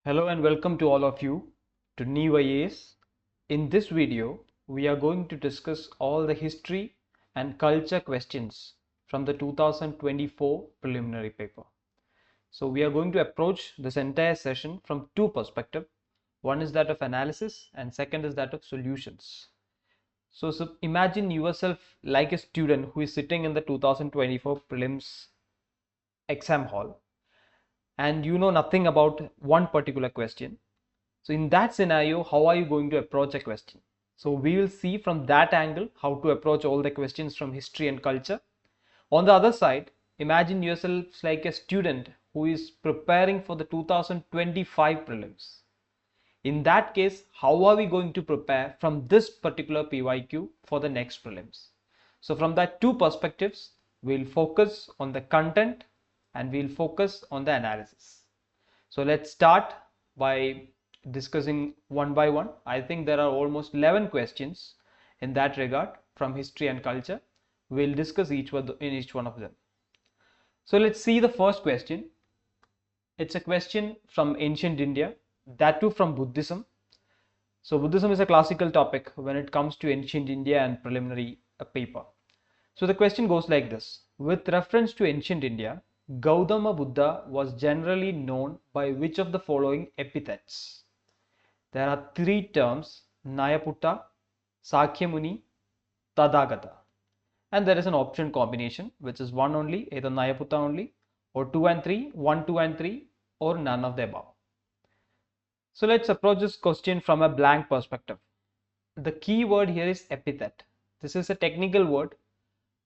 Hello and welcome to all of you to New IAS. In this video, we are going to discuss all the history and culture questions from the 2024 preliminary paper. So we are going to approach this entire session from two perspectives. One is that of analysis and second is that of solutions. So imagine yourself like a student who is sitting in the 2024 prelims exam hall and you know nothing about one particular question. So in that scenario, how are you going to approach a question? So we will see from that angle how to approach all the questions from history and culture. On the other side, imagine yourself like a student who is preparing for the 2025 prelims. In that case, how are we going to prepare from this particular PYQ for the next prelims? So from that two perspectives, we'll focus on the content and we'll focus on the analysis. So let's start by discussing one by one. I think there are almost 11 questions in that regard from history and culture. We'll discuss each one of them. So let's see the first question. It's a question from ancient India, that too from Buddhism. So Buddhism is a classical topic when it comes to ancient India and preliminary paper. So the question goes like this. With reference to ancient India, Gautama Buddha was generally known by which of the following epithets? There are three terms, Nayaputta, Sakyamuni, Tathagata. And there is an option combination which is one only, either Nayaputta only, or 2 and 3, 1, 2 and 3, or none of the above. So let's approach this question from a blank perspective. The key word here is epithet. This is a technical word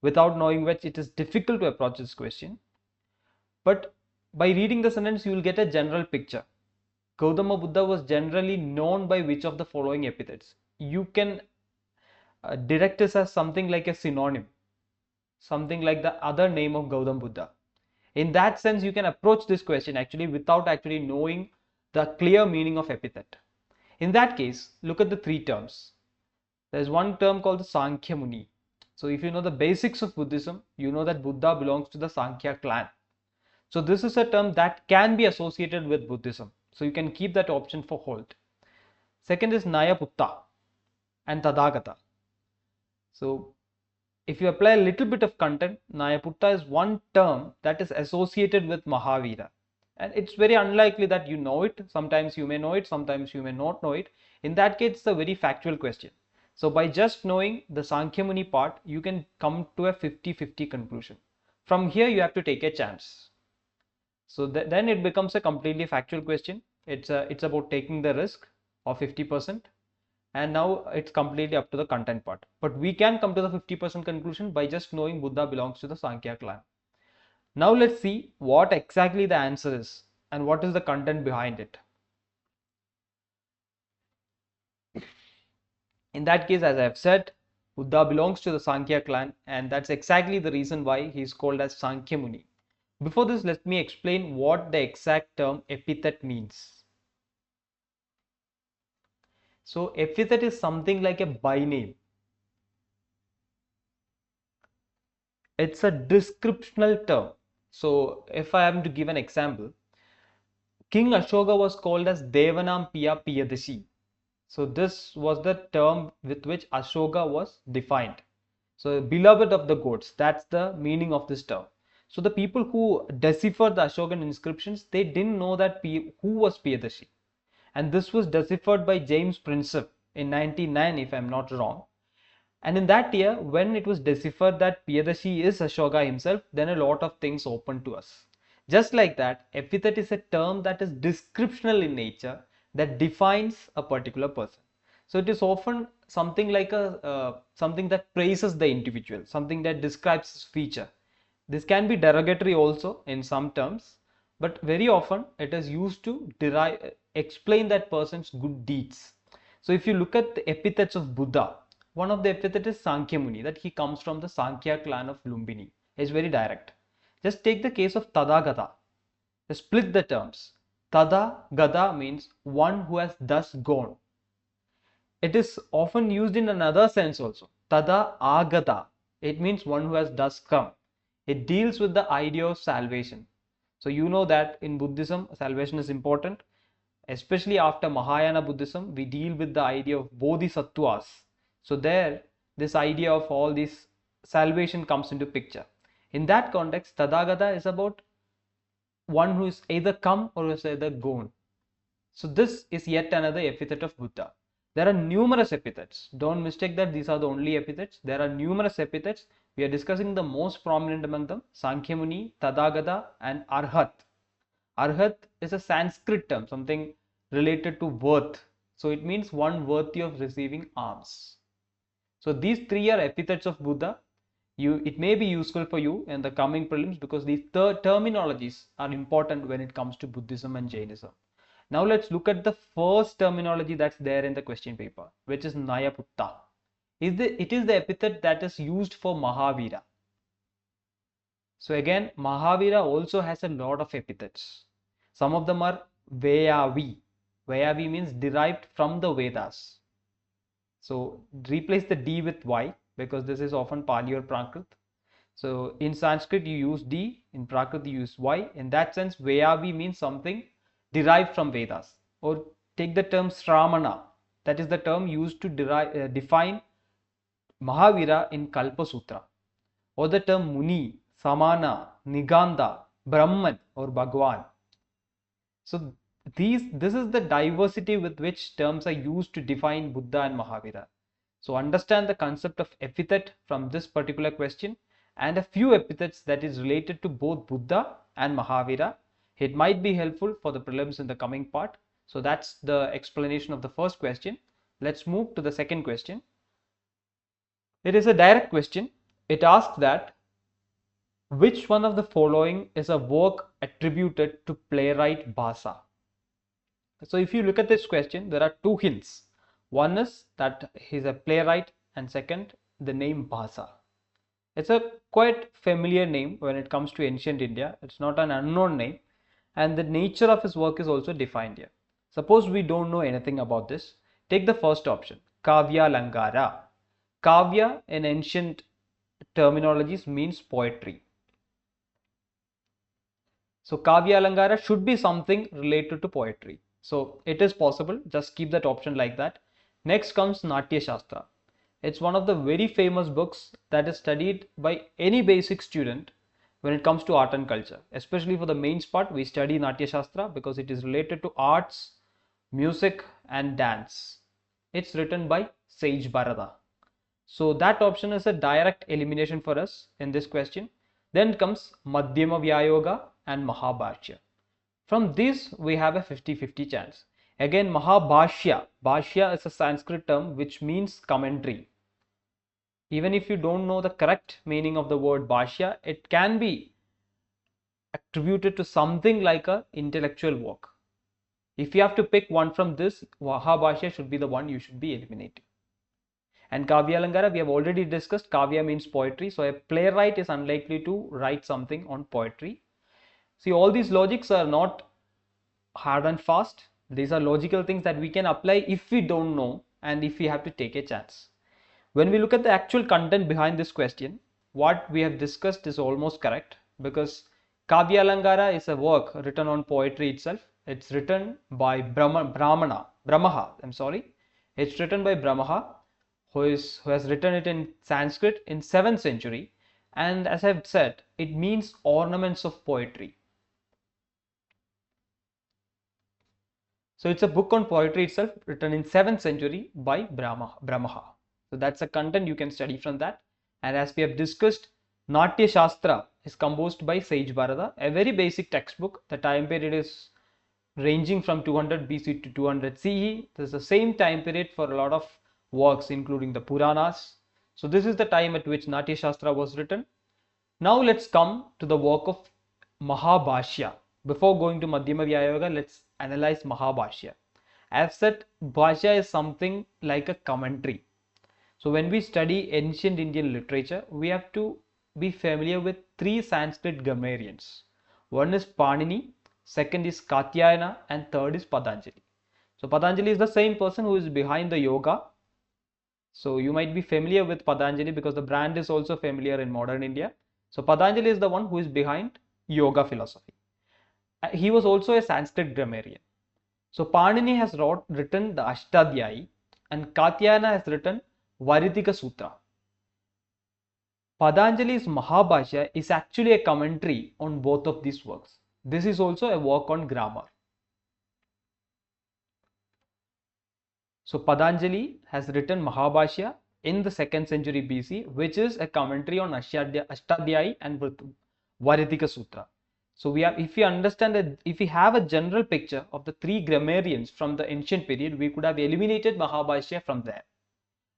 without knowing which it is difficult to approach this question. But by reading the sentence, you will get a general picture. Gautama Buddha was generally known by which of the following epithets? You can direct this as something like a synonym, something like the other name of Gautama Buddha. In that sense, you can approach this question actually without actually knowing the clear meaning of epithet. In that case, look at the three terms. There's one term called the Sankhya Muni. So if you know the basics of Buddhism, you know that Buddha belongs to the Sankhya clan. So this is a term that can be associated with Buddhism. So you can keep that option for hold. Second is Nayaputta and Tathagata. So if you apply a little bit of content, Nayaputta is one term that is associated with Mahavira. And it's very unlikely that you know it. Sometimes you may know it, sometimes you may not know it. In that case, it's a very factual question. So by just knowing the Sankhya part, you can come to a 50-50 conclusion. From here, you have to take a chance. So then it becomes a completely factual question. It's about taking the risk of 50%. And now it's completely up to the content part. But we can come to the 50% conclusion by just knowing Buddha belongs to the Sankhya clan. Now let's see what exactly the answer is and what is the content behind it. In that case, as I have said, Buddha belongs to the Sankhya clan, and that's exactly the reason why he is called as Sankhya Muni. Before this, let me explain what the exact term epithet means. So epithet is something like a byname. It's a descriptional term. So if I am to give an example, King Ashoka was called as Devanam Piya Piyadashi. So this was the term with which Ashoka was defined. So beloved of the gods, that's the meaning of this term. So the people who deciphered the Ashokan inscriptions, they didn't know that who was Piyadashi. And this was deciphered by James Prinsep in 1909, if I'm not wrong. And in that year, when it was deciphered that Piyadashi is Ashoka himself, then a lot of things opened to us. Just like that, epithet is a term that is descriptional in nature, that defines a particular person. So it is often something like something that praises the individual, something that describes his feature. This can be derogatory also in some terms, but very often it is used to explain that person's good deeds. So if you look at the epithets of Buddha, one of the epithets is Sankhya Muni, that he comes from the Sankhya clan of Lumbini. It's very direct. Just take the case of Tathagata. Just split the terms. Tathagata means one who has thus gone. It is often used in another sense also. Tada agata. It means one who has thus come. It deals with the idea of salvation. So you know that in Buddhism, salvation is important. Especially after Mahayana Buddhism, we deal with the idea of bodhisattvas. So there, this idea of all this salvation comes into picture. In that context, Tathagata is about one who is either come or is either gone. So this is yet another epithet of Buddha. There are numerous epithets. Don't mistake that these are the only epithets. There are numerous epithets. We are discussing the most prominent among them: Sankhya-muni, Tathagata, and Arhat. Arhat is a Sanskrit term, something related to worth. So it means one worthy of receiving alms. So these three are epithets of Buddha. It may be useful for you in the coming prelims because these terminologies are important when it comes to Buddhism and Jainism. Now let's look at the first terminology that's there in the question paper, which is Nayaputta. It is the epithet that is used for Mahavira. So again, Mahavira also has a lot of epithets. Some of them are Vyayavi. Vyayavi means derived from the Vedas. So replace the D with Y because this is often Pali or Prakrit. So in Sanskrit you use D, in Prakrit you use Y. In that sense, Vyayavi means something derived from Vedas. Or take the term Sramana. That is the term used to define Mahavira in Kalpa Sutra. Or the term Muni, Samana, Niganda, Brahman or Bhagwan. So this is the diversity with which terms are used to define Buddha and Mahavira. So understand the concept of epithet from this particular question and a few epithets that is related to both Buddha and Mahavira. It might be helpful for the prelims in the coming part. So that's the explanation of the first question. Let's move to the second question. It is a direct question. It asks that which one of the following is a work attributed to playwright Bhasa? So if you look at this question, there are two hints. One is that he's a playwright, and second, the name Bhasa. It's a quite familiar name when it comes to ancient India. It's not an unknown name, and the nature of his work is also defined here. Suppose we don't know anything about this. Take the first option, Kavya Langara. Kavya in ancient terminologies means poetry. So Kavya Alangara should be something related to poetry. So it is possible, just keep that option like that. Next comes Natya Shastra. It's one of the very famous books that is studied by any basic student when it comes to art and culture. Especially for the mains part, we study Natya Shastra because it is related to arts, music and dance. It's written by Sage Bharata. So that option is a direct elimination for us in this question. Then comes Madyama Vyayoga and Mahabhashya. From this we have a 50-50 chance. Again, Mahabhashya. Bhashya is a Sanskrit term which means commentary. Even if you don't know the correct meaning of the word Bhashya, it can be attributed to something like an intellectual work. If you have to pick one from this, Mahabhashya should be the one you should be eliminating. And Kavya Alangara, we have already discussed, Kavya means poetry. So a playwright is unlikely to write something on poetry. See, all these logics are not hard and fast. These are logical things that we can apply if we don't know and if we have to take a chance. When we look at the actual content behind this question, what we have discussed is almost correct because Kavya Alangara is a work written on poetry itself. It's written by Brahmaha. It's written by Brahmaha, who has written it in Sanskrit in 7th century, and as I've said, it means ornaments of poetry. So it's a book on poetry itself written in 7th century by Brahmaha. So that's a content you can study from that. And as we have discussed, Natya Shastra is composed by Sage Bharata, a very basic textbook. The time period is ranging from 200 BC to 200 CE. This is the same time period for a lot of works including the Puranas. So this is the time at which Natya Shastra was written. Now let's come to the work of Mahabhashya. Before going to Madyama Vyayoga, let's analyze Mahabhashya. I've said Bhashya is something like a commentary. So when we study ancient Indian literature, we have to be familiar with three Sanskrit grammarians. One is Panini, second is Katyayana, and third is Patanjali. So Patanjali is the same person who is behind the yoga. So you might be familiar with Patanjali because the brand is also familiar in modern India. So Patanjali is the one who is behind yoga philosophy. He was also a Sanskrit grammarian. So Panini has written the Ashtadhyayi and Katyayana has written Varidika Sutra. Patanjali's Mahabhashya is actually a commentary on both of these works. This is also a work on grammar. So Patanjali has written Mahabhashya in the 2nd century BC, which is a commentary on Ashtadhyayi and Varidika Sutra. So if we understand that, if we have a general picture of the 3 grammarians from the ancient period, we could have eliminated Mahabhashya from there.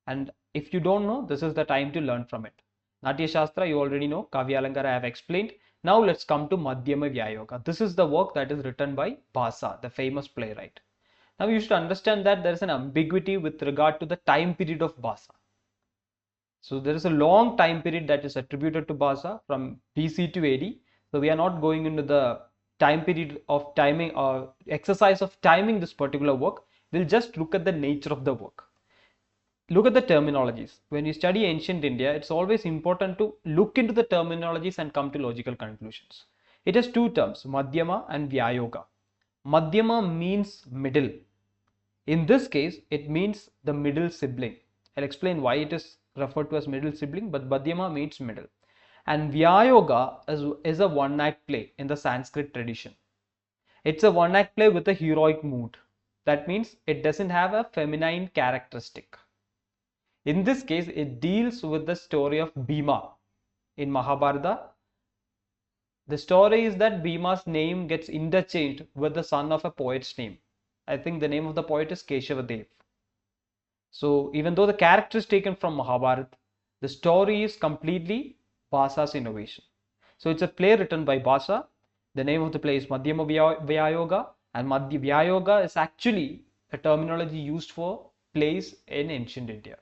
And if you don't know, this is the time to learn from it. Natya Shastra, you already know. Kavya Alankara I have explained. Now let's come to Madyama Vyayoga. This is the work that is written by Bhasa, the famous playwright. Now you should understand that there is an ambiguity with regard to the time period of Bhasa. So there is a long time period that is attributed to Bhasa from BC to AD. So we are not going into the time period of timing or exercise of timing this particular work. We'll just look at the nature of the work. Look at the terminologies. When you study ancient India, it's always important to look into the terminologies and come to logical conclusions. It has 2 terms, Madyama and Vyayoga. Madyama means middle. In this case, it means the middle sibling. I'll explain why it is referred to as middle sibling, but Madyama means middle. And Vyayoga is a one-act play in the Sanskrit tradition. It's a one-act play with a heroic mood. That means it doesn't have a feminine characteristic. In this case, it deals with the story of Bhima in Mahabharata. The story is that Bhima's name gets interchanged with the son of a poet's name. I think the name of the poet is Keshavadev. So even though the character is taken from Mahabharata, the story is completely Bhasa's innovation. So it's a play written by Bhasa. The name of the play is Madyama Vyayoga, and Vyayoga is actually a terminology used for plays in ancient India.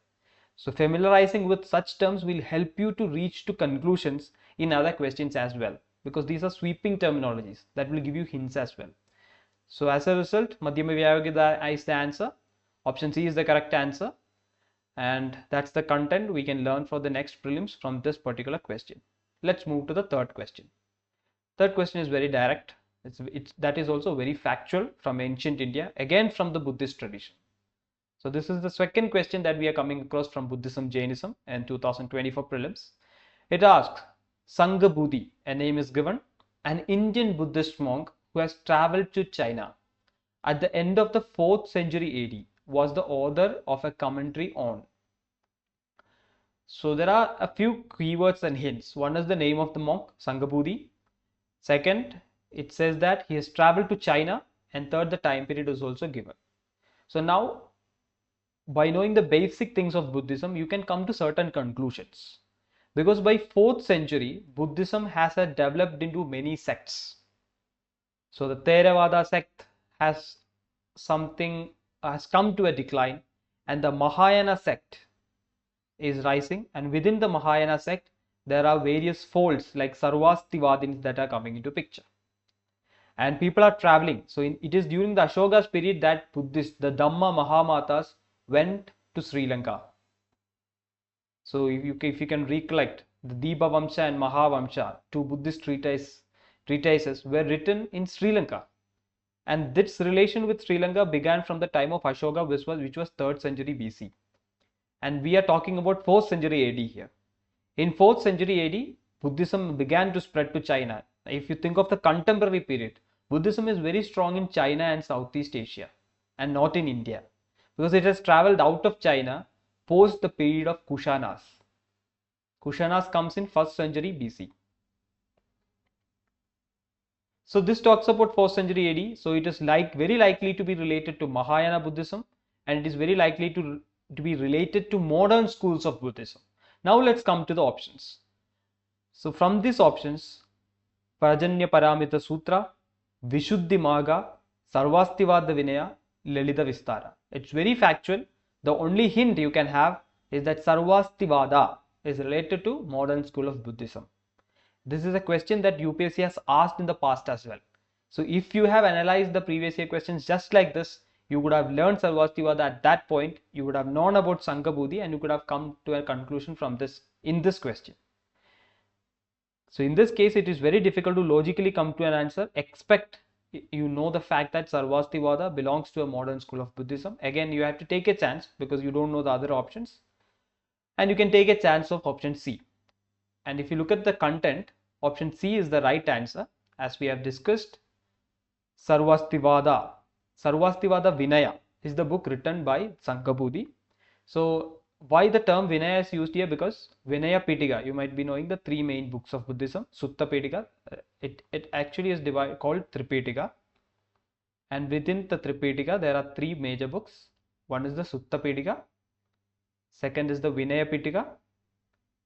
So familiarizing with such terms will help you to reach to conclusions in other questions as well, because these are sweeping terminologies that will give you hints as well. So as a result, Madyama Vyayoga is the answer. Option C is the correct answer. And that's the content we can learn for the next prelims from this particular question. Let's move to the third question. Third question is very direct. That is also very factual from ancient India, again from the Buddhist tradition. So this is the second question that we are coming across from Buddhism, Jainism and 2024 prelims. It asks, Sangabuti, a name is given, an Indian Buddhist monk who has traveled to China at the end of the 4th century AD, was the author of a commentary on. So there are a few keywords and hints. One is the name of the monk, Sangabuti. Second, it says that he has traveled to China, and third, the time period is also given. So now, by knowing the basic things of Buddhism, you can come to certain conclusions. Because by 4th century, Buddhism has developed into many sects. So the Theravada sect has come to a decline, and the Mahayana sect is rising, and within the Mahayana sect there are various folds like Sarvastivadins that are coming into picture, and people are traveling. So it is during the Ashoka's period that the Dhamma Mahamatas went to Sri Lanka. So if you can recollect, the Dipa Vamsha and Mahavamsha, 2 Buddhist treatises were written in Sri Lanka, and this relation with Sri Lanka began from the time of Ashoka, which was 3rd century BC, and we are talking about 4th century AD here. In 4th century AD, Buddhism began to spread to China. If you think of the contemporary period, Buddhism is very strong in China and Southeast Asia, and not in India, because it has traveled out of China post the period of Kushanas. Kushanas comes in 1st century BC. So this talks about 4th century AD. So it is very likely to be related to Mahayana Buddhism, and it is very likely to be related to modern schools of Buddhism. Now let's come to the options. So from these options, Prajanya Paramita Sutra, Vishuddhi Maga, Sarvastivada Vinaya, Lalita Vistara. It's very factual. The only hint you can have is that Sarvastivada is related to modern school of Buddhism. This is a question that UPSC has asked in the past as well. So if you have analyzed the previous year questions just like this, you would have learned Sarvastivada at that point, you would have known about Sangabuti, and you could have come to a conclusion from this in this question. So in this case, it is very difficult to logically come to an answer except you know the fact that Sarvastivada belongs to a modern school of Buddhism. Again, you have to take a chance because you don't know the other options. And you can take a chance of option C. And if you look at the content, option C is the right answer. As we have discussed, Sarvastivada Vinaya is the book written by Sangabuti. So why the term Vinaya is used here? Because Vinaya Pitaka, you might be knowing the three main books of Buddhism. Sutta Pitaka, it actually is called Tripitaka. And within the Tripitaka, there are three major books. One is the Sutta Pitaka, second is the Vinaya Pitaka,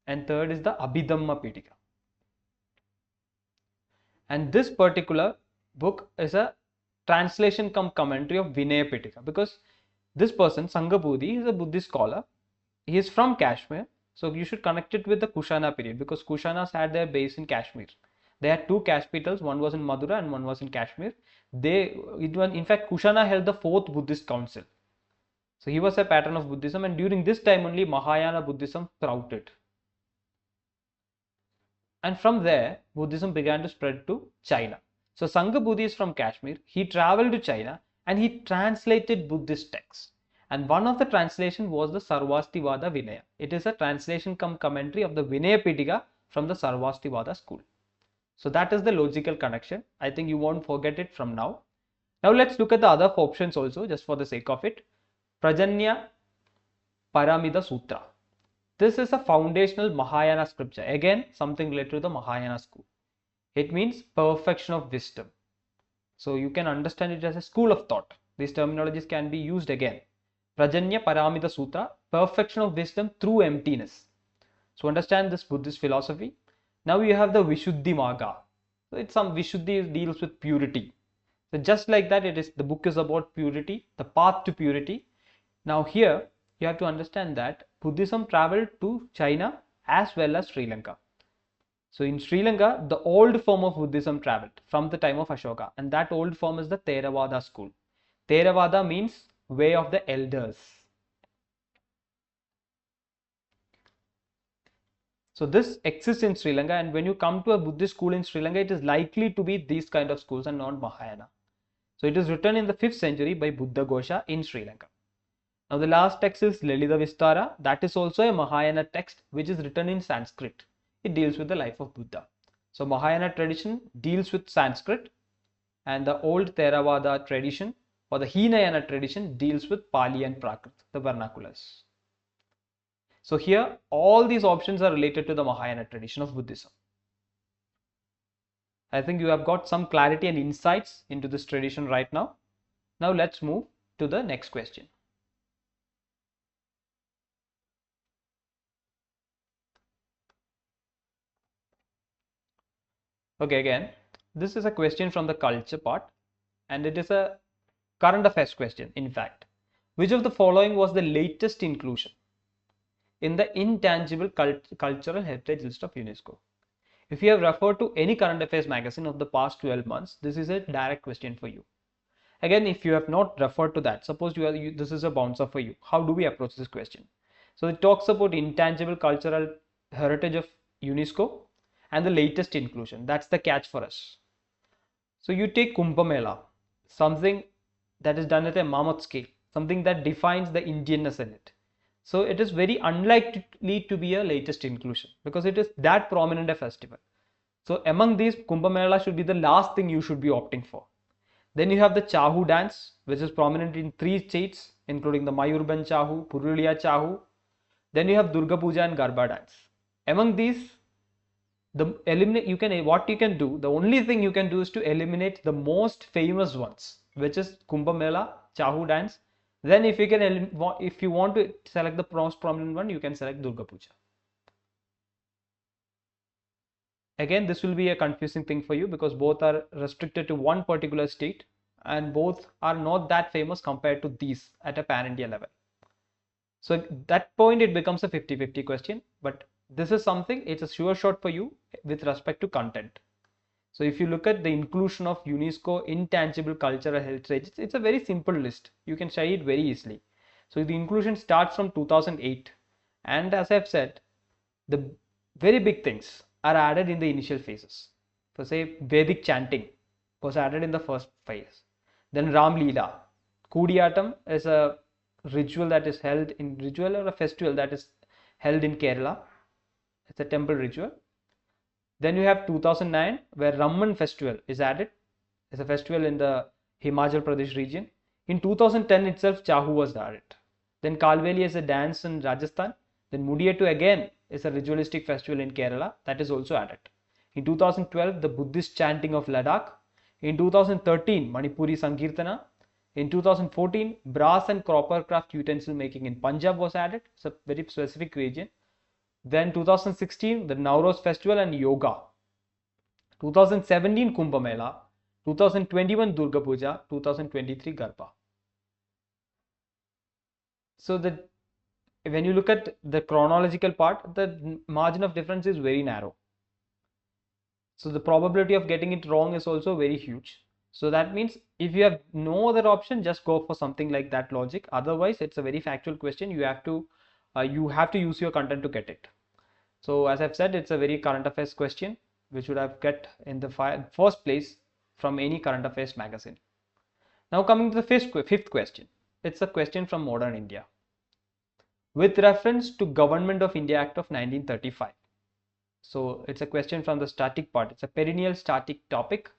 and third is the Abhidhamma Pitaka. And this particular book is a translation cum commentary of Vinaya Pitaka, because this person, Sangabuti, is a Buddhist scholar. He is from Kashmir, so you should connect it with the Kushana period, because Kushanas had their base in Kashmir. They had two capitals, one was in Mathura and one was in Kashmir. In fact, Kushana held the fourth Buddhist council. So he was a patron of Buddhism, and during this time only Mahayana Buddhism sprouted. And from there, Buddhism began to spread to China. So Sangabuti is from Kashmir. He traveled to China and he translated Buddhist texts. And one of the translation was the Sarvastivada Vinaya. It is a translation cum commentary of the Vinaya Pitaka from the Sarvastivada school. So that is the logical connection. I think you won't forget it from now. Now let's look at the other options also, just for the sake of it. Prajanya Paramita Sutra. This is a foundational Mahayana scripture. Again, something related to the Mahayana school. It means perfection of wisdom. So you can understand it as a school of thought. These terminologies can be used again. Prajanya Paramita Sutra, perfection of wisdom through emptiness. So understand this Buddhist philosophy. Now you have the Vishuddhi Marga. So it's some Vishuddhi deals with purity. So just like that, the book is about purity, the path to purity. Now here you have to understand that Buddhism traveled to China as well as Sri Lanka. So in Sri Lanka, the old form of Buddhism traveled from the time of Ashoka, and that old form is the Theravada school. Theravada means way of the elders. So this exists in Sri Lanka, and when you come to a Buddhist school in Sri Lanka, it is likely to be these kind of schools and not Mahayana. So it is written in the 5th century by Buddhaghosa in Sri Lanka. Now the last text is Lalita Vistara. That is also a Mahayana text which is written in Sanskrit. It deals with the life of Buddha. So Mahayana tradition deals with Sanskrit, and the old Theravada tradition or the Hinayana tradition deals with Pali and Prakrit, the vernaculars. So here all these options are related to the Mahayana tradition of Buddhism. I think you have got some clarity and insights into this tradition right now. Now let's move to the next question. Okay, again, this is a question from the culture part, and it is a current affairs question. In fact, which of the following was the latest inclusion in the Intangible Cultural Heritage List of UNESCO? If you have referred to any current affairs magazine of the past 12 months, this is a direct question for you. Again, if you have not referred to that, suppose this is a bouncer for you. How do we approach this question? So it talks about Intangible Cultural Heritage of UNESCO and the latest inclusion. That's the catch for us. So you take Kumbh Mela, something that is done at a mammoth scale, something that defines the Indianness in it. So it is very unlikely to be a latest inclusion because it is that prominent a festival. So among these, Kumbh Mela should be the last thing you should be opting for. Then you have the Chahu dance, which is prominent in 3 states, including the Mayurbanj Chahu, Purulia Chahu. Then you have Durga Puja and Garba dance. Among these, the only thing you can do is to eliminate the most famous ones, which is Kumbh Mela, Chahu dance. Then if you want to select the most prominent one, you can select Durga Puja. Again, this will be a confusing thing for you because both are restricted to one particular state and both are not that famous compared to these at a pan-India level. So at that point it becomes a 50-50 question, but this is something, it's a sure shot for you with respect to content. So if you look at the inclusion of UNESCO Intangible Cultural Heritage, it's a very simple list. You can study it very easily. So the inclusion starts from 2008, and as I've said, the very big things are added in the initial phases. For say Vedic chanting, was added in the first phase. Then Ram Leela. Kudiyatam is a ritual that is held in ritual or a festival that is held in Kerala. It's a temple ritual. Then you have 2009 where Ramman festival is added. It's a festival in the Himachal Pradesh region. In 2010 itself, Chahu was added. Then Kalveli is a dance in Rajasthan. Then Mudiyettu again is a ritualistic festival in Kerala that is also added. In 2012, the Buddhist chanting of Ladakh. In 2013, Manipuri Sankirtana. In 2014, brass and copper craft utensil making in Punjab was added. It's a very specific region. Then 2016, the Nowruz festival and yoga. 2017, Kumbh Mela. 2021, Durga Puja. 2023, Garba. So when you look at the chronological part, the margin of difference is very narrow. So the probability of getting it wrong is also very huge. So that means if you have no other option, just go for something like that logic. Otherwise, it's a very factual question. You have to use your content to get it. So as I've said, it's a very current affairs question, which would have get in the first place from any current affairs magazine. Now coming to the fifth question. It's a question from modern India. With reference to Government of India Act of 1935. So it's a question from the static part. It's a perennial static topic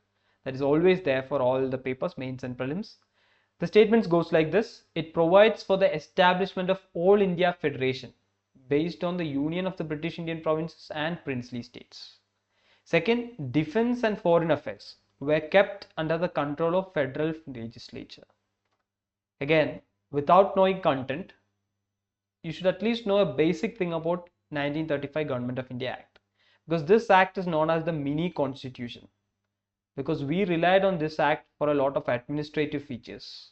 that is always there for all the papers, mains and prelims. The statement goes like this. It provides for the establishment of All India Federation based on the union of the British Indian provinces and princely states. Second, defense and foreign affairs were kept under the control of federal legislature. Again, without knowing content, you should at least know a basic thing about 1935 Government of India Act, because this act is known as the mini constitution, because we relied on this act for a lot of administrative features.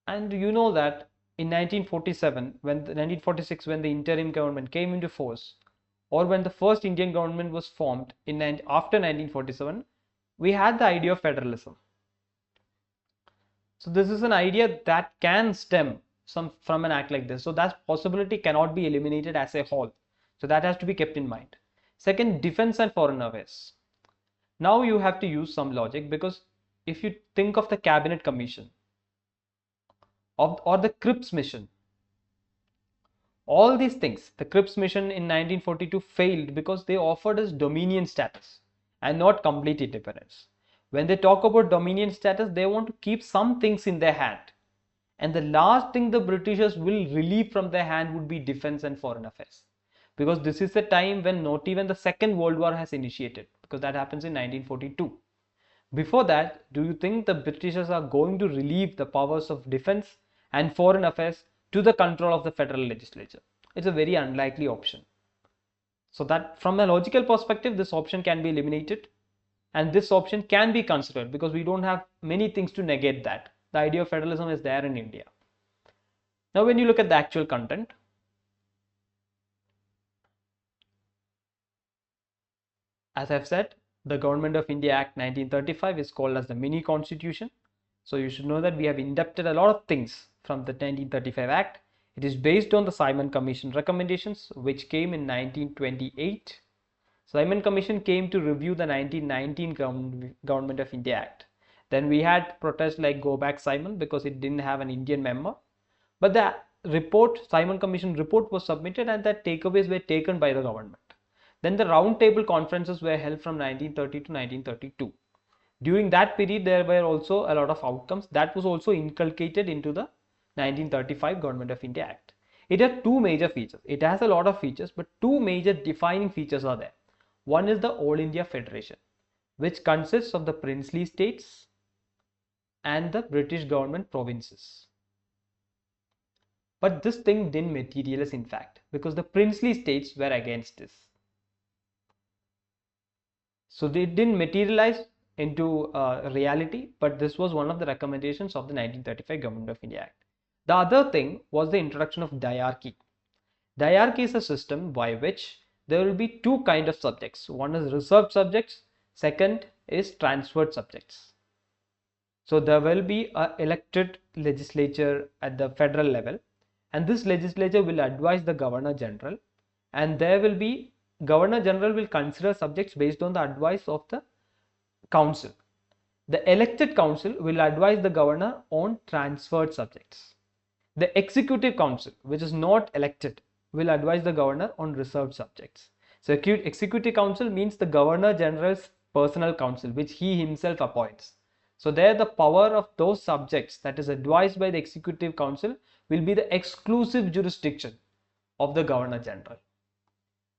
And you know that in 1946 when the interim government came into force, or when the first Indian government was formed after 1947, we had the idea of federalism. So this is an idea that can stem from an act like this. So that possibility cannot be eliminated as a whole. So that has to be kept in mind. Second, defense and foreign affairs. Now you have to use some logic, because if you think of the Cabinet Commission or the Cripps mission, all these things, the Cripps mission in 1942 failed because they offered us dominion status and not complete independence. When they talk about dominion status, they want to keep some things in their hand. And the last thing the Britishers will relieve from their hand would be defense and foreign affairs. Because this is the time when not even the Second World War has initiated, because that happens in 1942. Before that, do you think the Britishers are going to relieve the powers of defense and foreign affairs to the control of the federal legislature? It's a very unlikely option. So that from a logical perspective, this option can be eliminated, and this option can be considered because we don't have many things to negate that. The idea of federalism is there in India. Now when you look at the actual content, as I've said, the Government of India Act 1935 is called as the mini constitution. So you should know that we have inducted a lot of things from the 1935 Act. It is based on the Simon Commission recommendations, which came in 1928. Simon Commission came to review the 1919 Government of India Act. Then we had protests like Go Back Simon, because it didn't have an Indian member. But the report, Simon Commission report, was submitted, and that takeaways were taken by the government. Then the round table conferences were held from 1930 to 1932. During that period, there were also a lot of outcomes that was also inculcated into the 1935 Government of India Act. It has two major features. It has a lot of features, but two major defining features are there. One is the All India Federation, which consists of the princely states and the British government provinces. But this thing didn't materialize, in fact, because the princely states were against this. So they didn't materialize into reality, but this was one of the recommendations of the 1935 Government of India Act. The other thing was the introduction of diarchy. Diarchy is a system by which there will be two kinds of subjects. One is reserved subjects, second is transferred subjects. So there will be an elected legislature at the federal level, and this legislature will advise the Governor General, and there will be Governor General will consider subjects based on the advice of the council. The elected council will advise the governor on transferred subjects. The executive council, which is not elected, will advise the governor on reserved subjects. So executive council means the governor general's personal council, which he himself appoints. So there the power of those subjects that is advised by the executive council will be the exclusive jurisdiction of the governor general.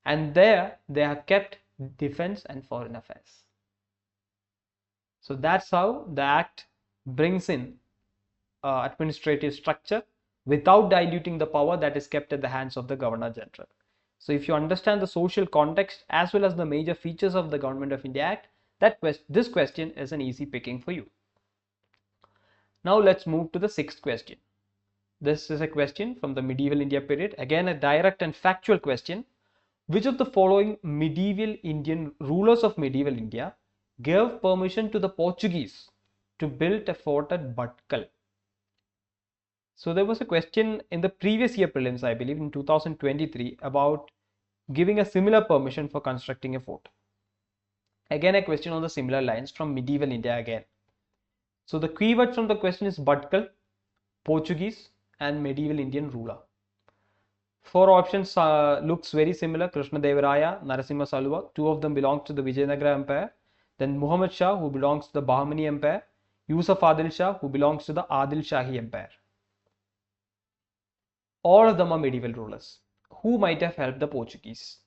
And there they have kept defense and foreign affairs. So that's how the act brings in administrative structure without diluting the power that is kept at the hands of the governor general. So if you understand the social context as well as the major features of the Government of India Act, this question is an easy picking for you. Now let's move to the sixth question. This is a question from the medieval India period. Again, a direct and factual question. Which of the following medieval Indian rulers of medieval India gave permission to the Portuguese to build a fort at Bhatkal? So there was a question in the previous year prelims, I believe in 2023, about giving a similar permission for constructing a fort. Again, a question on the similar lines from medieval India again. So the keyword from the question is Bhatkal, Portuguese and medieval Indian ruler. Four options looks very similar. Krishnadevaraya, Narasimha Saluva, two of them belong to the Vijayanagara Empire. Then Muhammad Shah, who belongs to the Bahmani Empire. Yusuf Adil Shah, who belongs to the Adil Shahi Empire. All of them are medieval rulers. Who might have helped the Portuguese?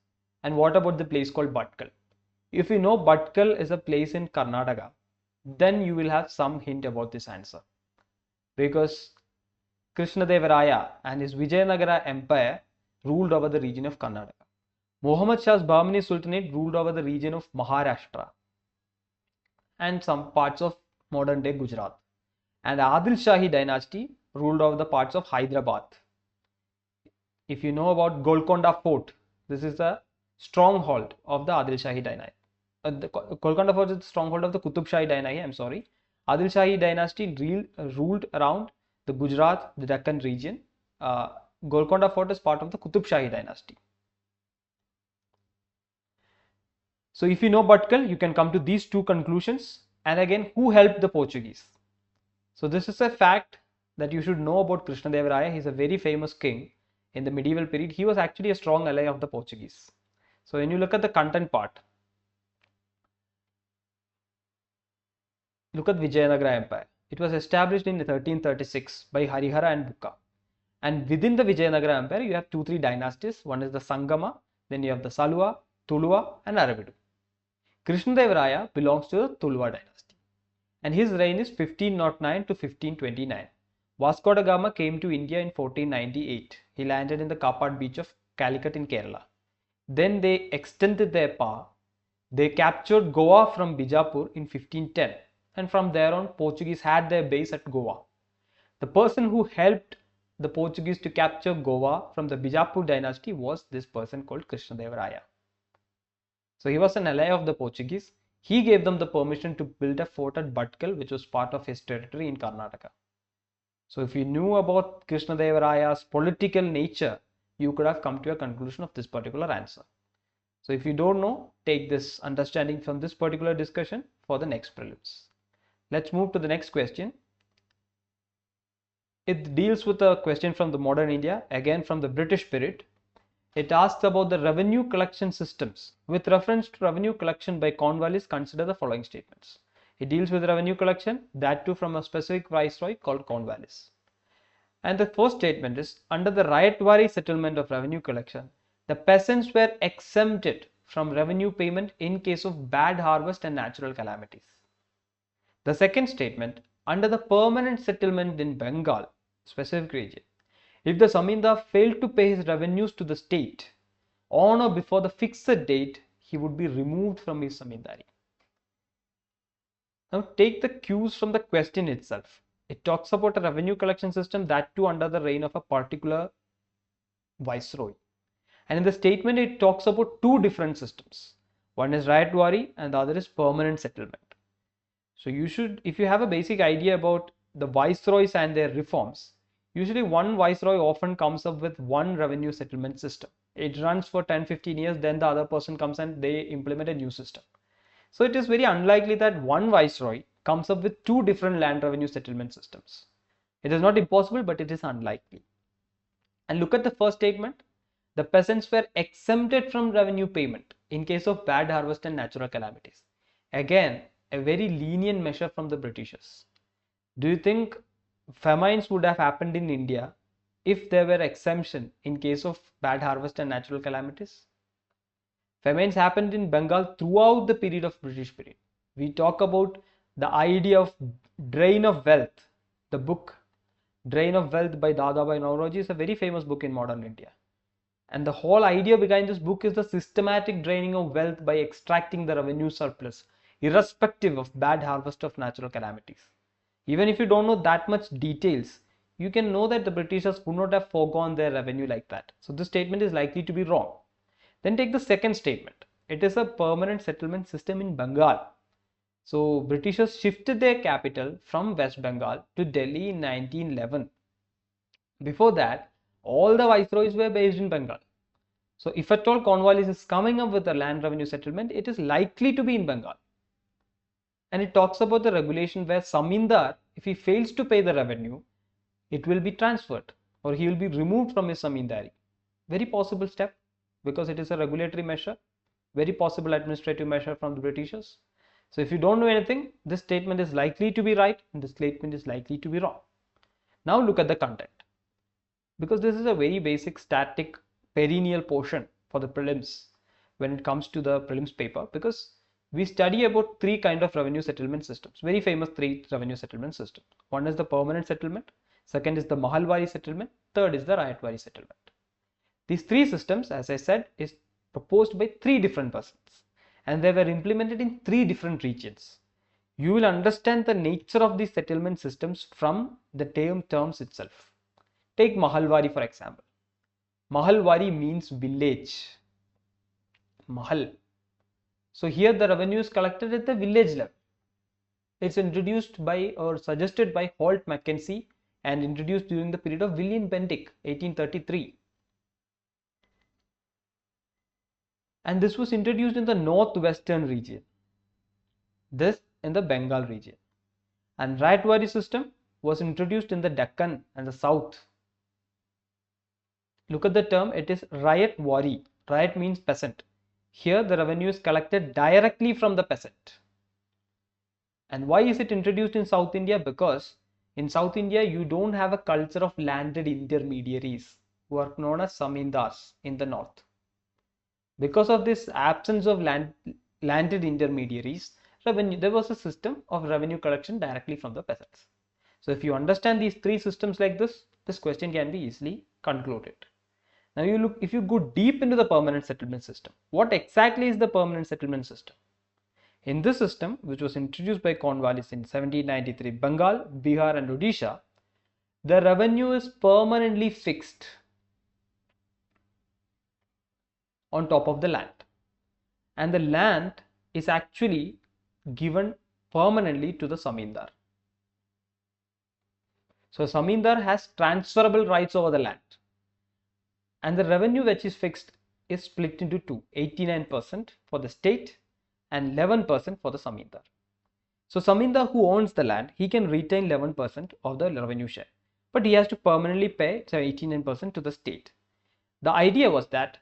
And what about the place called Bhatkal? If you know Bhatkal is a place in Karnataka, then you will have some hint about this answer. Because Krishnadevaraya and his Vijayanagara Empire ruled over the region of Karnataka. Muhammad Shah's Bahmani Sultanate ruled over the region of Maharashtra and some parts of modern day Gujarat. And Adil Shahi dynasty ruled over the parts of Hyderabad. If you know about Golconda Fort, this is a stronghold of the Adil Shahi dynasty. The Golconda Fort is the stronghold of the Qutub Shahi dynasty. Adil Shahi dynasty ruled around the Gujarat, the Deccan region. Golconda Fort is part of the Qutub Shahi dynasty. So if you know Bhatkal, you can come to these two conclusions. And again, who helped the Portuguese? So this is a fact that you should know about Krishnadevaraya. He is a very famous king in the medieval period. He was actually a strong ally of the Portuguese. So when you look at the content part, look at Vijayanagara Empire. It was established in 1336 by Harihara and Bukka. And within the Vijayanagara Empire, you have 2-3 dynasties. One is the Sangama, then you have the Saluva, Tuluva and Aravidu. Krishnadevaraya belongs to the Tuluva dynasty. And his reign is 1509 to 1529. Vasco da Gama came to India in 1498. He landed in the Kapat beach of Calicut in Kerala. Then they extended their power. They captured Goa from Bijapur in 1510. And from there on, Portuguese had their base at Goa. The person who helped the Portuguese to capture Goa from the Bijapur dynasty was this person called Krishnadevaraya. So he was an ally of the Portuguese. He gave them the permission to build a fort at Bhatkal, which was part of his territory in Karnataka. So if you knew about Krishnadevaraya's political nature, you could have come to a conclusion of this particular answer. So if you don't know, take this understanding from this particular discussion for the next prelims. Let's move to the next question. It deals with a question from the modern India, again from the British period. It asks about the revenue collection systems. With reference to revenue collection by Cornwallis, consider the following statements. It deals with revenue collection, that too from a specific viceroy called Cornwallis. And the first statement is, under the Rayatwari settlement of revenue collection, the peasants were exempted from revenue payment in case of bad harvest and natural calamities. The second statement, under the permanent settlement in Bengal, specific region, if the Zamindar failed to pay his revenues to the state on or before the fixed date, he would be removed from his Zamindari. Now take the cues from the question itself. It talks about a revenue collection system, that too under the reign of a particular viceroy. And in the statement, it talks about two different systems. One is Rayatwari and the other is permanent settlement. So you should, if you have a basic idea about the viceroys and their reforms, usually one viceroy often comes up with one revenue settlement system. It runs for 10-15 years, then the other person comes and they implement a new system. So it is very unlikely that one viceroy comes up with two different land revenue settlement systems. It is not impossible, but it is unlikely. And look at the first statement. The peasants were exempted from revenue payment in case of bad harvest and natural calamities. Again, a very lenient measure from the Britishers. Do you think famines would have happened in India if there were exemption in case of bad harvest and natural calamities? Famines happened in Bengal throughout the period of British period. We talk about the idea of drain of wealth. The book Drain of Wealth by Dadabhai Naoroji is a very famous book in modern India. And the whole idea behind this book is the systematic draining of wealth by extracting the revenue surplus, irrespective of bad harvest of natural calamities. Even if you don't know that much details, you can know that the Britishers would not have foregone their revenue like that. So this statement is likely to be wrong. Then take the second statement. It is a permanent settlement system in Bengal. So Britishers shifted their capital from West Bengal to Delhi in 1911. Before that, all the viceroys were based in Bengal. So if at all Cornwallis is coming up with a land revenue settlement, it is likely to be in Bengal. And it talks about the regulation where Samindar, if he fails to pay the revenue, it will be transferred or he will be removed from his Samindari. Very possible step because it is a regulatory measure, very possible administrative measure from the Britishers. So if you don't know anything, this statement is likely to be right and this statement is likely to be wrong. Now look at the content. Because this is a very basic static perennial portion for the prelims when it comes to the prelims paper, because we study about three kind of revenue settlement systems, very famous three revenue settlement systems. One is the permanent settlement, second is the Mahalwari settlement, third is the Rayatwari settlement. These three systems, as I said, is proposed by three different persons and they were implemented in three different regions. You will understand the nature of these settlement systems from the terms itself. Take Mahalwari for example. Mahalwari means village. Mahal. So here the revenue is collected at the village level. It's introduced by or suggested by Holt Mackenzie and introduced during the period of William Bentinck, 1833. And this was introduced in the northwestern region. This in the Bengal region. And Rayatwari system was introduced in the Deccan and the south. Look at the term, it is Rayatwari. Rayat means peasant. Here the revenue is collected directly from the peasant. And why is it introduced in South India? Because in South India you don't have a culture of landed intermediaries who are known as Zamindars in the north. Because of this absence of landed intermediaries, there was a system of revenue collection directly from the peasants. So if you understand these three systems like this, this question can be easily concluded. Now if you go deep into the permanent settlement system, what exactly is the permanent settlement system? In this system, which was introduced by Cornwallis in 1793, Bengal, Bihar and Odisha, the revenue is permanently fixed on top of the land. And the land is actually given permanently to the Zamindar. So Zamindar has transferable rights over the land. And the revenue which is fixed is split into two, 89% for the state and 11% for the Zamindar. So Zamindar who owns the land, he can retain 11% of the revenue share, but he has to permanently pay 89% to the state. The idea was that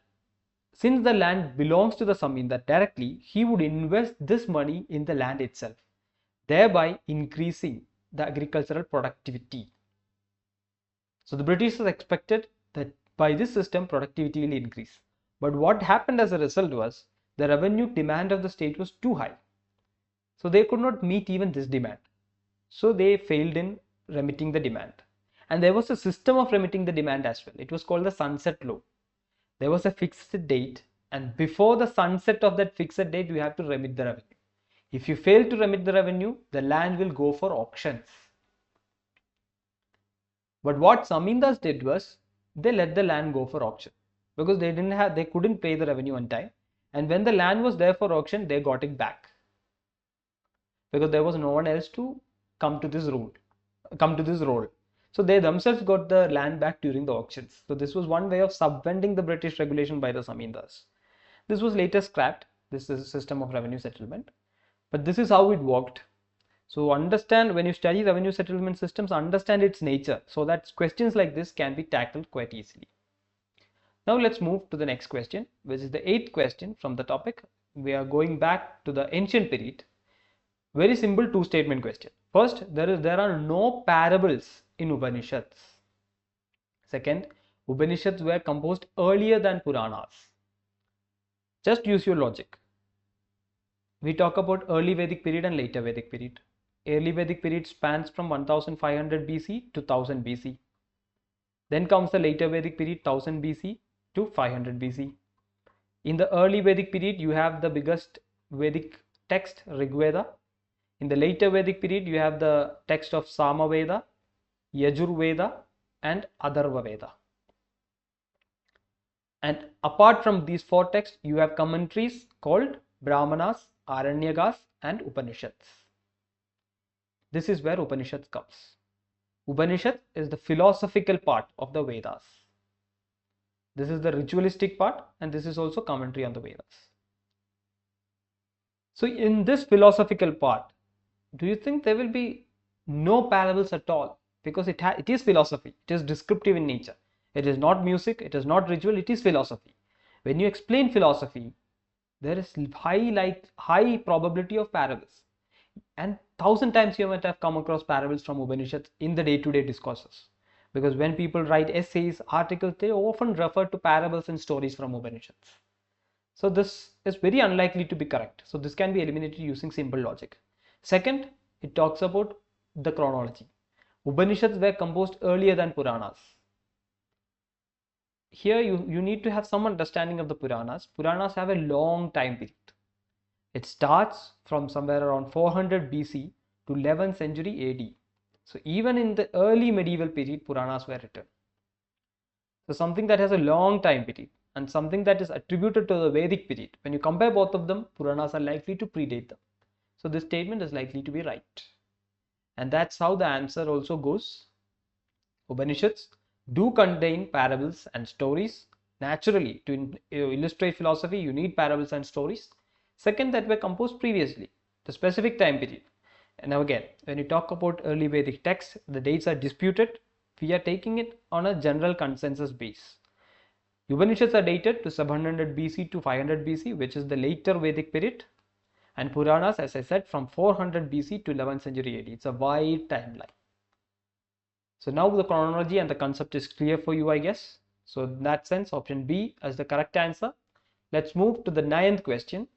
since the land belongs to the Zamindar directly, he would invest this money in the land itself, thereby increasing the agricultural productivity. So the Britishers expected that by this system productivity will increase. But what happened as a result was the revenue demand of the state was too high. So they could not meet even this demand. So they failed in remitting the demand. And there was a system of remitting the demand as well. It was called the sunset law. There was a fixed date, and before the sunset of that fixed date, you have to remit the revenue. If you fail to remit the revenue, the land will go for auctions. But what Zamindars did was they let the land go for auction because they couldn't pay the revenue on time. And when the land was there for auction, they got it back because there was no one else to come to this role. So they themselves got the land back during the auctions. So this was one way of subventing the British regulation by the Zamindars. This was later scrapped. This is a system of revenue settlement. But this is how it worked. So understand, when you study revenue settlement systems, understand its nature so that questions like this can be tackled quite easily. Now let's move to the next question, which is the 8th question from the topic. We are going back to the ancient period. Very simple two-statement question. First, there are no parables in Upanishads. Second, Upanishads were composed earlier than Puranas. Just use your logic. We talk about early Vedic period and later Vedic period. Early Vedic period spans from 1500 BC to 1000 BC. Then comes the later Vedic period, 1000 BC to 500 BC. In the early Vedic period, you have the biggest Vedic text, Rig Veda. In the later Vedic period, you have the text of Samaveda, Yajurveda, and Atharva Veda. And apart from these 4 texts, you have commentaries called Brahmanas, Aranyakas, and Upanishads. This is where Upanishads comes. Upanishad is the philosophical part of the Vedas. This is the ritualistic part, and this is also commentary on the Vedas. So in this philosophical part, do you think there will be no parables at all? Because it is philosophy, it is descriptive in nature. It is not music, it is not ritual, it is philosophy. When you explain philosophy, there is high probability of parables. And 1000 times you might have come across parables from Upanishads in the day-to-day discourses. Because when people write essays, articles, they often refer to parables and stories from Upanishads. So this is very unlikely to be correct. So this can be eliminated using simple logic. Second, it talks about the chronology. Upanishads were composed earlier than Puranas. Here you need to have some understanding of the Puranas. Puranas have a long time period. It starts from somewhere around 400 BC to 11th century AD. So even in the early medieval period, Puranas were written. So something that has a long time period and something that is attributed to the Vedic period, when you compare both of them, Puranas are likely to predate them. So this statement is likely to be right. And that's how the answer also goes. Upanishads do contain parables and stories. Naturally, to illustrate philosophy, you need parables and stories. Second, that were composed previously, the specific time period. And now again, when you talk about early Vedic texts, the dates are disputed. We are taking it on a general consensus base. Upanishads are dated to 700 BC to 500 BC, which is the later Vedic period. And Puranas, as I said, from 400 BC to 11th century AD. It's a wide timeline. So now the chronology and the concept is clear for you, I guess. So in that sense, option B is the correct answer. Let's move to the 9th question.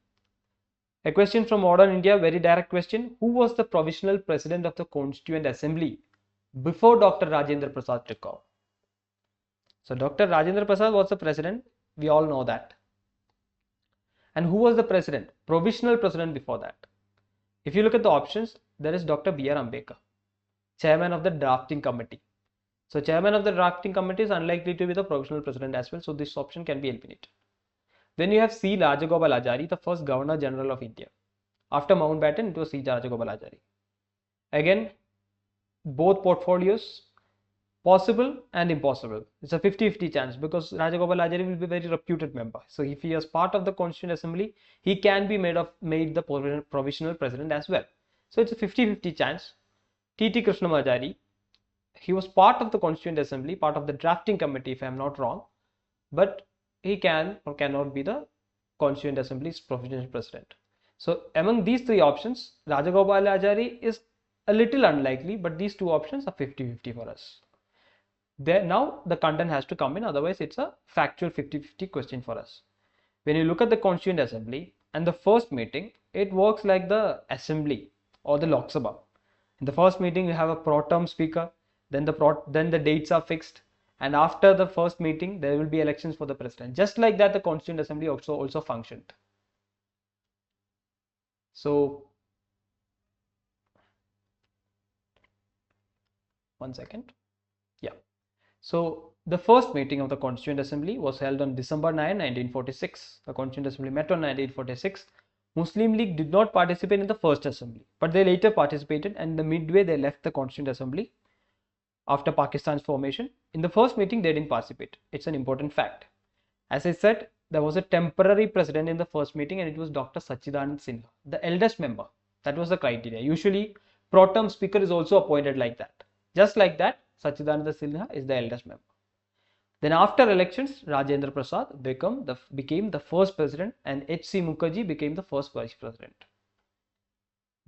A question from modern India, very direct question. Who was the provisional president of the Constituent Assembly before Dr. Rajendra Prasad took over? So Dr. Rajendra Prasad was the president. We all know that. And who was the president? Provisional president before that. If you look at the options, there is Dr. B.R. Ambedkar, chairman of the drafting committee. So chairman of the drafting committee is unlikely to be the provisional president as well. So this option can be eliminated. Then you have C. Rajagopalachari, the first Governor General of India. After Mountbatten, it was C. Rajagopalachari. Again, both portfolios, possible and impossible. It's a 50-50 chance because Rajagopalachari will be a very reputed member. So if he is part of the Constituent Assembly, he can be made the provisional president as well. So it's a 50-50 chance. T.T. Krishnamacharya, he was part of the Constituent Assembly, part of the drafting committee if I am not wrong, but he can or cannot be the Constituent Assembly's provisional president. So among these 3 options, Rajagopalachari is a little unlikely, but these 2 options are 50-50 for us. Now the content has to come in, otherwise it's a factual 50-50 question for us. When you look at the Constituent Assembly and the first meeting, it works like the assembly or the Lok Sabha. In the first meeting, you have a pro tem speaker, then the dates are fixed. And after the first meeting, there will be elections for the president. Just like that, the Constituent Assembly also functioned. So, one second. Yeah. So, the first meeting of the Constituent Assembly was held on December 9, 1946. The Constituent Assembly met on 1946. Muslim League did not participate in the first assembly, but they later participated, and the midway they left the Constituent Assembly after Pakistan's formation. In the first meeting, they didn't participate. It's an important fact. As I said, there was a temporary president in the first meeting, and it was Dr. Sachidanand Sinha, the eldest member. That was the criteria. Usually, pro tem speaker is also appointed like that. Just like that, Sachidananda Sinha is the eldest member. Then after elections, Rajendra Prasad became the first president and H.C. Mukherjee became the first vice president.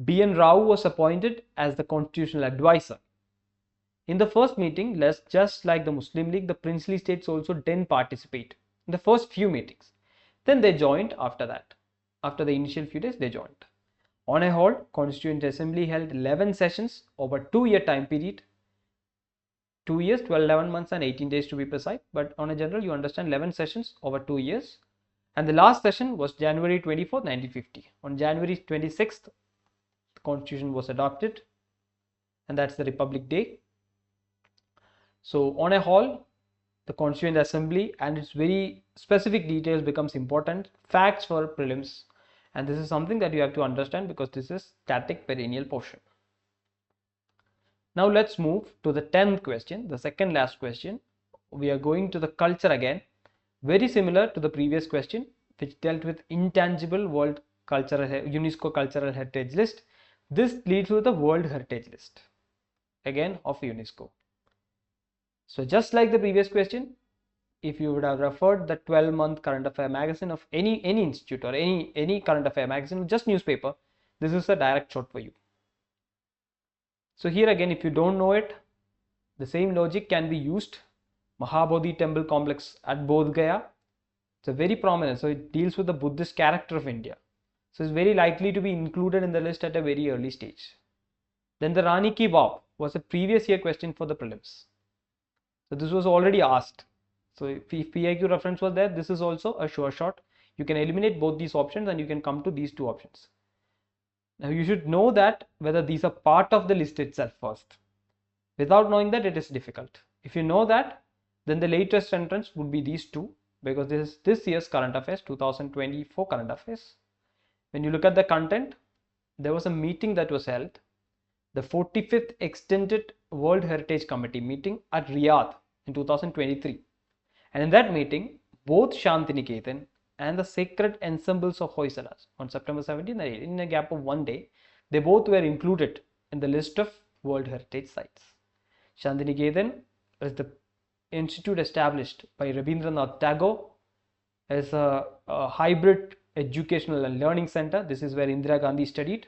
B.N. Rao was appointed as the constitutional advisor. In the first meeting, just like the Muslim League, the princely states also didn't participate in the first few meetings. Then they joined after that. After the initial few days, they joined. On a whole, Constituent Assembly held 11 sessions over 2-year time period. 2 years, 12, 11 months and 18 days to be precise. But on a general, you understand 11 sessions over 2 years. And the last session was January 24, 1950. On January 26th, the Constitution was adopted. And that's the Republic Day. So on a whole, the Constituent Assembly and its very specific details becomes important. Facts for prelims. And this is something that you have to understand because this is static perennial portion. Now let's move to the 10th question, the second last question. We are going to the culture again. Very similar to the previous question, which dealt with intangible world cultural UNESCO cultural heritage list. This leads to the World Heritage List, again of UNESCO. So just like the previous question, if you would have referred the 12-month current affair magazine of any institute or any current affair magazine, just newspaper, this is a direct shot for you. So here again, if you don't know it, the same logic can be used. Mahabodhi temple complex at Bodh Gaya. It's a very prominent, so it deals with the Buddhist character of India. So it's very likely to be included in the list at a very early stage. Then the Rani Ki Vav was a previous year question for the prelims. So this was already asked. So if PIQ reference was there, this is also a sure shot. You can eliminate both these options and you can come to these two options. Now you should know that whether these are part of the list itself first. Without knowing that, it is difficult. If you know that, then the latest entrance would be these two, because this is this year's current affairs, 2024 current affairs. When you look at the content, there was a meeting that was held, the 45th Extended World Heritage Committee meeting at Riyadh in 2023. And in that meeting, both Shantiniketan and the sacred ensembles of Hoysalas on September 17 and 18, in a gap of 1 day, they both were included in the list of World Heritage Sites. Shantiniketan is the institute established by Rabindranath Tagore as a hybrid educational and learning center. This is where Indira Gandhi studied.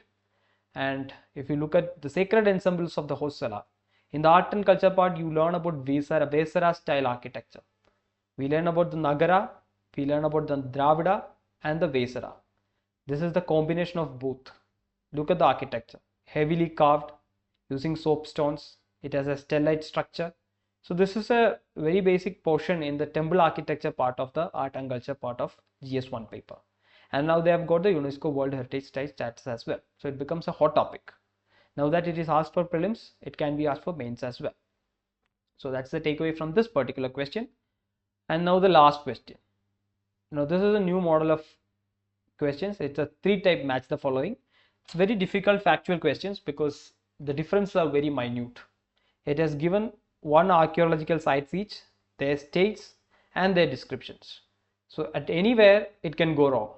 And if you look at the sacred ensembles of the Hoysala, in the art and culture part, you learn about Vesara style architecture. We learn about the Nagara, we learn about the Dravida and the Vesara. This is the combination of both. Look at the architecture, heavily carved using soapstones. It has a stellite structure. So this is a very basic portion in the temple architecture part of the art and culture part of GS1 paper. And now they have got the UNESCO World Heritage Site status as well. So it becomes a hot topic. Now that it is asked for prelims, it can be asked for mains as well. So that's the takeaway from this particular question. And now the last question. Now this is a new model of questions. It's a 3-type match the following. It's very difficult factual questions because the differences are very minute. It has given 1 archaeological sites each, their states and their descriptions. So at anywhere it can go wrong.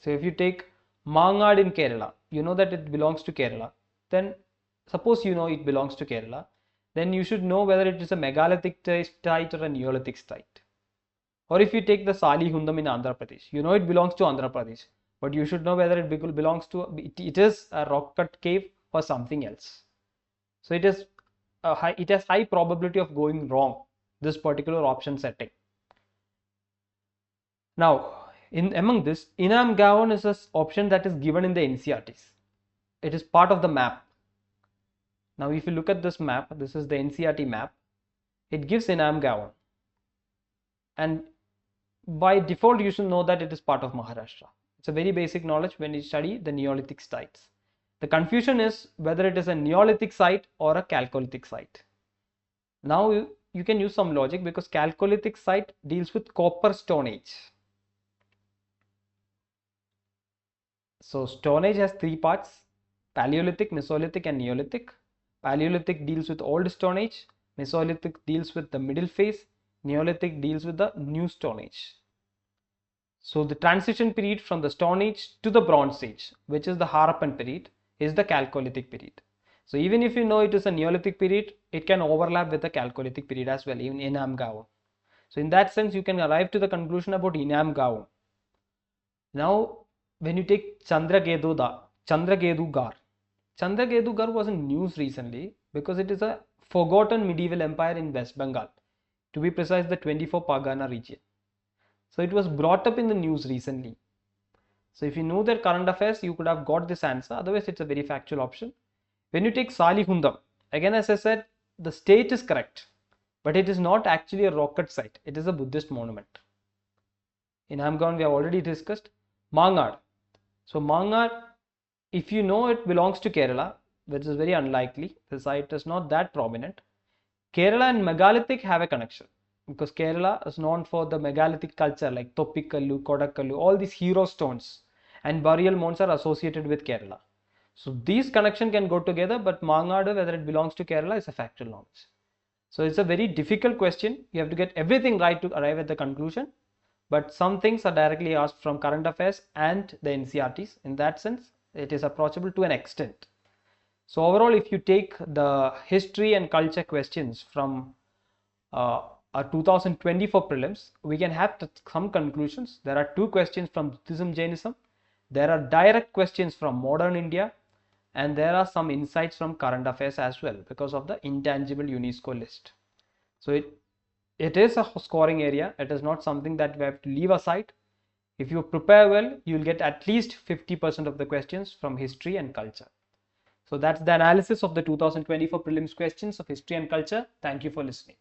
So if you take Mangad in Kerala, you know that it belongs to Kerala. Then suppose you know it belongs to Kerala, then you should know whether it is a megalithic site or a Neolithic site. Or if you take the Sali Hundam in Andhra Pradesh, you know it belongs to Andhra Pradesh, but you should know whether it belongs to, it is a rock cut cave or something else. So it has high probability of going wrong, this particular option setting. Now, among this, Inam Gawon is an option that is given in the NCERTs. It is part of the map. Now, if you look at this map, this is the NCERT map. It gives Inam Gawon. And by default, you should know that it is part of Maharashtra. It's a very basic knowledge when you study the Neolithic sites. The confusion is whether it is a Neolithic site or a Chalcolithic site. Now, you can use some logic because Chalcolithic site deals with copper stone age. So Stone Age has 3 parts: Paleolithic, Mesolithic and Neolithic. Paleolithic deals with Old Stone Age, Mesolithic deals with the middle phase, Neolithic deals with the New Stone Age. So the transition period from the Stone Age to the Bronze Age, which is the Harappan period, is the Chalcolithic period. So even if you know it is a Neolithic period, it can overlap with the Chalcolithic period as well, even Inam Gao. So in that sense, you can arrive to the conclusion about Inam Gao. Now, when you take Chandrakedu Gar was in news recently because it is a forgotten medieval empire in West Bengal, to be precise, the 24 Pargana region. So it was brought up in the news recently. So if you know their current affairs, you could have got this answer. Otherwise, it's a very factual option. When you take Salihundam, again, as I said, the state is correct, but it is not actually a rocket site. It is a Buddhist monument. In Hamgaon, we have already discussed Mangad. So Mangad, if you know, it belongs to Kerala, which is very unlikely. The site is not that prominent. Kerala and megalithic have a connection because Kerala is known for the megalithic culture like Toppikallu, Kodakkallu, all these hero stones and burial mounds are associated with Kerala. So these connections can go together, but Mangadu, whether it belongs to Kerala, is a factual knowledge. So it's a very difficult question. You have to get everything right to arrive at the conclusion. But some things are directly asked from current affairs and the NCRTs. In that sense, it is approachable to an extent. So overall, if you take the history and culture questions from our 2024 prelims, we can have some conclusions. There are 2 questions from Buddhism, Jainism. There are direct questions from modern India. And there are some insights from current affairs as well because of the intangible UNESCO list. So it is a scoring area. It is not something that we have to leave aside. If you prepare well, you will get at least 50% of the questions from history and culture. So that's the analysis of the 2024 prelims questions of history and culture. Thank you for listening.